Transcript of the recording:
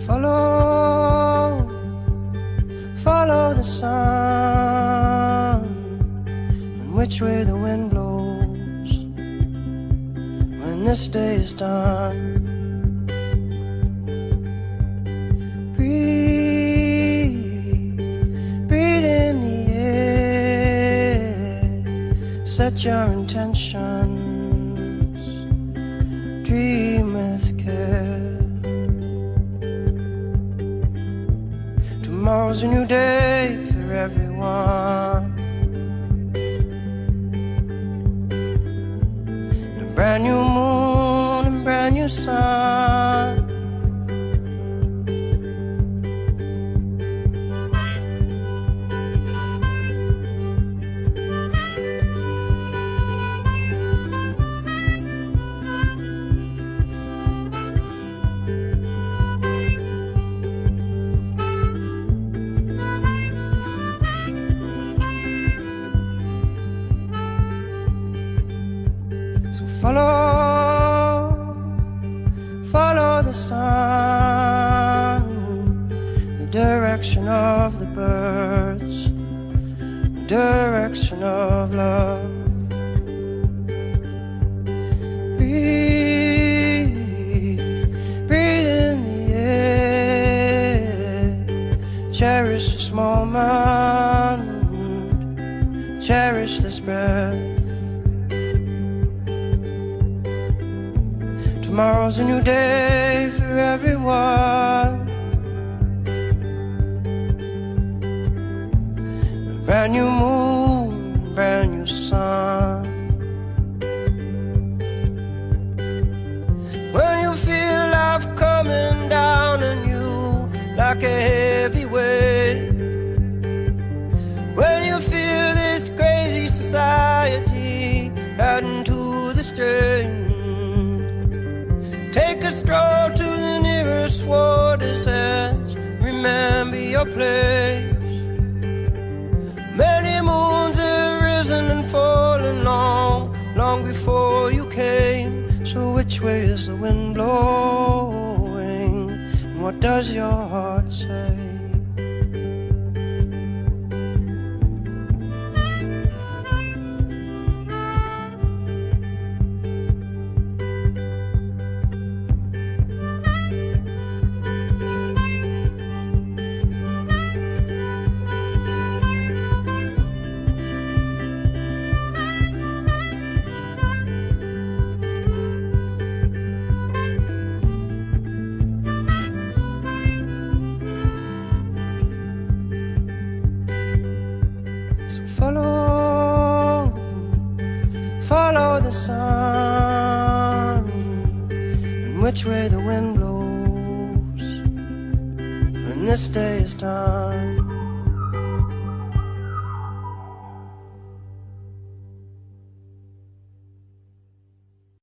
Follow, follow the sun, and which way the wind blows when this day is done. Breathe, breathe in the air, set your intentions, dream with care. Tomorrow's a new day for everyone, a brand new moon and brand new sun. So follow, follow the sun, the direction of the birds, the direction of love. Breathe, breathe in the air, cherish this moment, cherish this breath. Tomorrow's a new day for everyone, a brand new moon, brand new sun. When you feel life coming down on you like a heavy weight, when you feel this crazy society adding to the strain, take a stroll to the nearest water's edge. Remember your place. Many moons have risen and fallen long, long before you came. So which way is the wind blowing? And what does your heart say? So follow, follow the sun, and which way the wind blows when this day is done.